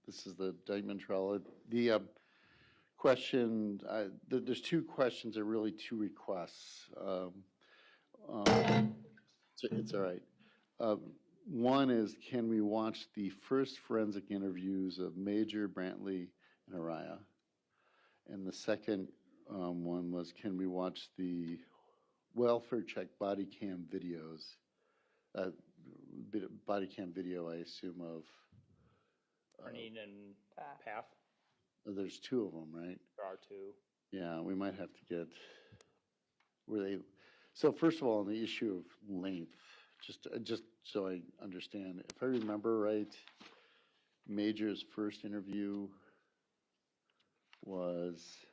This is the Dikeman trial. The question, there's two questions, are really two requests. It's all right. One is, can we watch the first forensic interviews of Major, Brantley, and Aria? And the second one was, can we watch the welfare check body cam videos? Body cam video, I assume, of Arneen and Path. There's two of them, right? There are two. Yeah, we might have to get where they. So first of all, on the issue of length, just so I understand, if I remember right, Major's first interview was.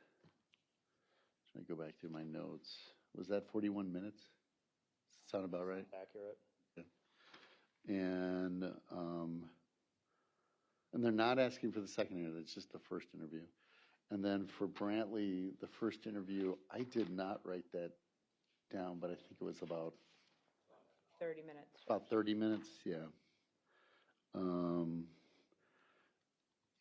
Let me go back through my notes. Was that 41 minutes? Sound about right? Accurate. Yeah. And they're not asking for the second interview. It's just the first interview. And then for Brantley, the first interview, I did not write that down, but I think it was about 30 minutes. About 30 minutes, yeah. And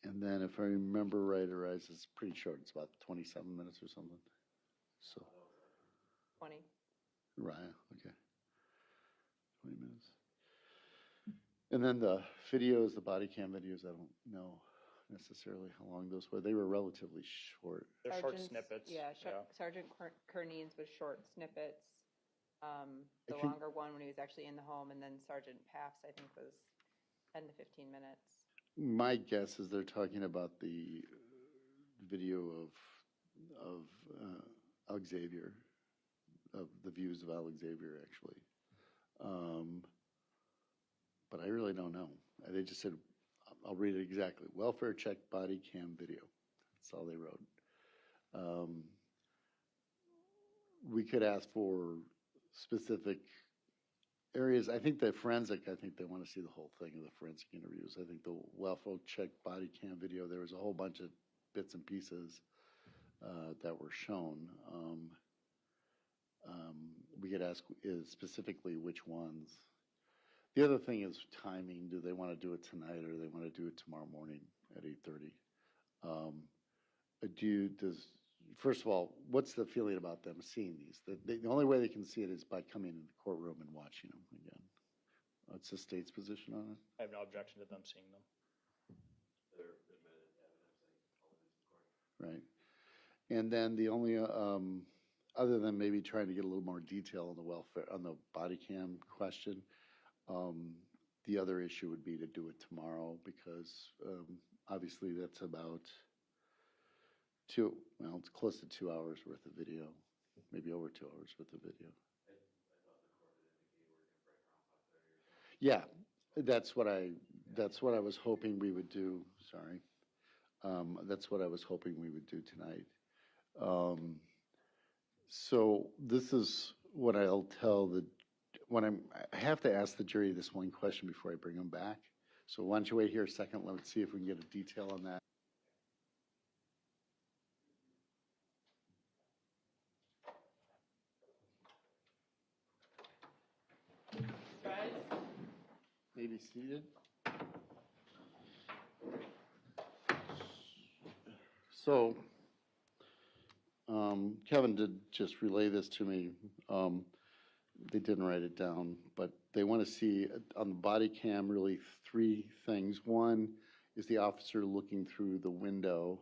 then if I remember right, Arise is pretty short. It's about 27 minutes or something. So 20. Right, okay. 20 minutes. And then the videos, the body cam videos, I don't know necessarily how long those were. They were relatively short. They're short snippets. Yeah, Sergeant Cardena's was short snippets. The longer one when he was actually in the home, and then Sergeant Paff's, I think, was 10 to 15 minutes. My guess is they're talking about the video of Alexavier, of the views of Alexavier, actually. But I really don't know. They just said, I'll read it exactly. Welfare check body cam video. That's all they wrote. We could ask for specific areas. I think the forensic, they want to see the whole thing of the forensic interviews. I think the welfare check body cam video, there was a whole bunch of bits and pieces that were shown. We could ask specifically which ones. The other thing is timing. Do they want to do it tonight or do they want to do it tomorrow morning at 8:30? First of all, what's the feeling about them seeing these? The only way they can see it is by coming in the courtroom and watching them again. What's the state's position on it? I have no objection to them seeing them. They're admitted evidence in court. Right. And then the only, other than maybe trying to get a little more detail on the welfare, on the body cam question, the other issue would be to do it tomorrow because obviously that's about it's close to 2 hours worth of video, maybe over 2 hours worth of video. I thought the court would indicate we're going to break around 5:30 or something. Yeah, that's what I was hoping we would do. Sorry. That's what I was hoping we would do tonight. So this is what I'll tell I have to ask the jury this one question before I bring them back. So why don't you wait here a second? Let's see if we can get a detail on that. Guys? Maybe seated. So Kevin did just relay this to me. They didn't write it down, but they want to see on the body cam really three things. One is the officer looking through the window.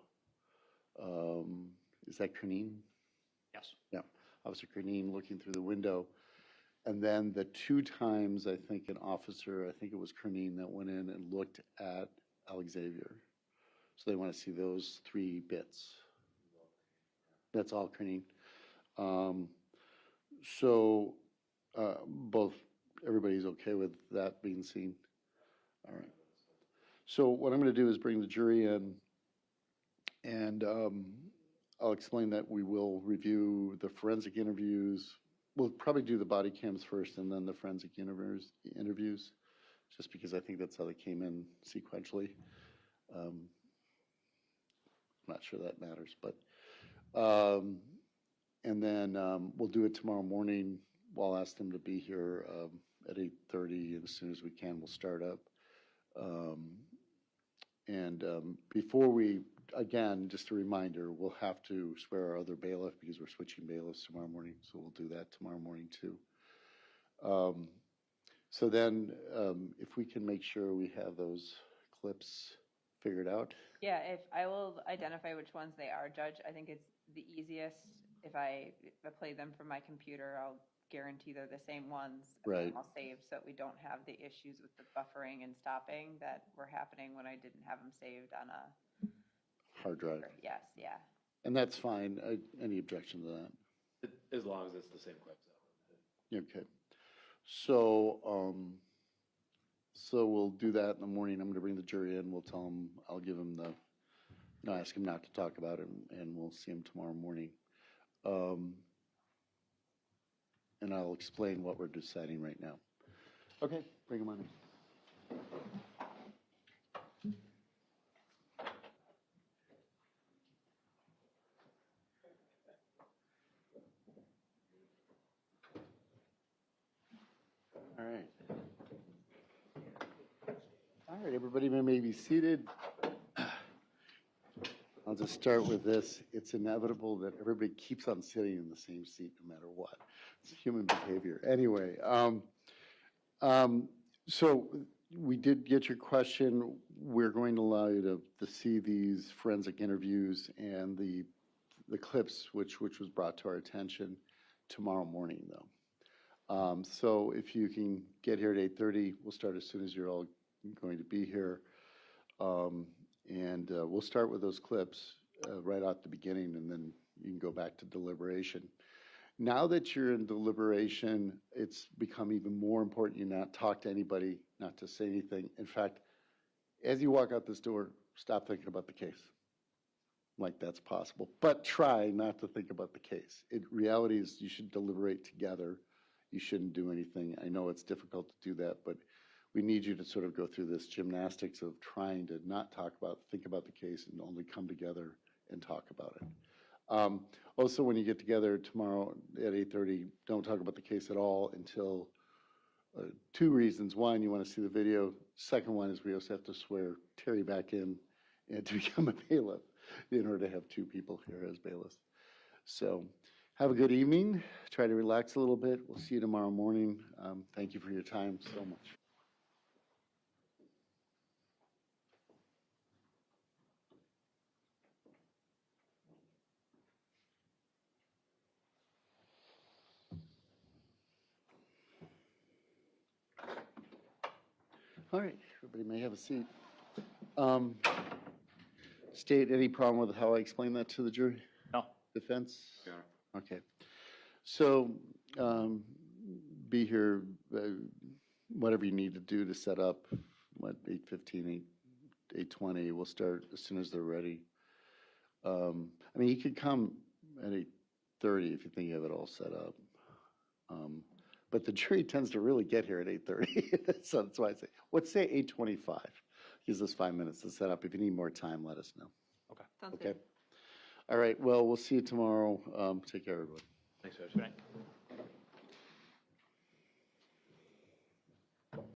Is that Cardena? Yes. Yeah, Officer Cardena looking through the window. And then the two times I think an officer, I think it was Cardena, that went in and looked at Alexavier. So they want to see those three bits. That's all Cardena. So everybody's okay with that being seen? All right. So what I'm going to do is bring the jury in, and I'll explain that we will review the forensic interviews. We'll probably do the body cams first and then the forensic interviews, just because I think that's how they came in sequentially. I'm not sure that matters, but and then we'll do it tomorrow morning. We'll ask them to be here at 8:30, and as soon as we can, we'll start up. And before we, again, just a reminder, we'll have to swear our other bailiff because we're switching bailiffs tomorrow morning, so we'll do that tomorrow morning too. So then, if we can make sure we have those clips figured out. Yeah, if I will identify which ones they are, Judge. I think it's the easiest if I play them from my computer. I'll guarantee they're the same ones. And then Right. I'll save so that we don't have the issues with the buffering and stopping that were happening when I didn't have them saved on a Hard drive. Yes, yeah. And that's fine. Any objection to that? As long as it's the same clips. Okay. So, so we'll do that in the morning. I'm gonna bring the jury in. We'll tell them, I'll give them the, ask him not to talk about it, and we'll see him tomorrow morning. And I'll explain what we're deciding right now. Okay, bring him on in. All right. All right, everybody may be seated. I'll just start with this. It's inevitable that everybody keeps on sitting in the same seat no matter what. It's human behavior. Anyway, so we did get your question. We're going to allow you to see these forensic interviews and the clips, which was brought to our attention tomorrow morning, though. So if you can get here at 8:30, we'll start as soon as you're all going to be here. And we'll start with those clips right at the beginning, and then you can go back to deliberation. Now that you're in deliberation, it's become even more important you not talk to anybody, not to say anything. In fact, as you walk out this door, stop thinking about the case. Like that's possible. But try not to think about the case. Reality is you should deliberate together. You shouldn't do anything. I know it's difficult to do that, but we need you to sort of go through this gymnastics of trying to not think about the case and only come together and talk about it. Also, when you get together tomorrow at 8:30, don't talk about the case at all until two reasons. One, you want to see the video. Second one is we also have to swear Terry back in and to become a bailiff in order to have two people here as bailiffs. So have a good evening. Try to relax a little bit. We'll see you tomorrow morning. Thank you for your time so much. All right, everybody may have a seat. State, any problem with how I explain that to the jury? No. Defense? Yeah. Okay. So be here, whatever you need to do to set up, 8:15, 8:20, we'll start as soon as they're ready. I mean, you could come at 8:30 if you think you have it all set up. But the jury tends to really get here at 8:30. So that's why I say, let's say 8:25. Gives us 5 minutes to set up. If you need more time, let us know. Okay. Sounds Okay. good. All right. Well, we'll see you tomorrow. Take care, everybody. Thanks, Judge. Good night.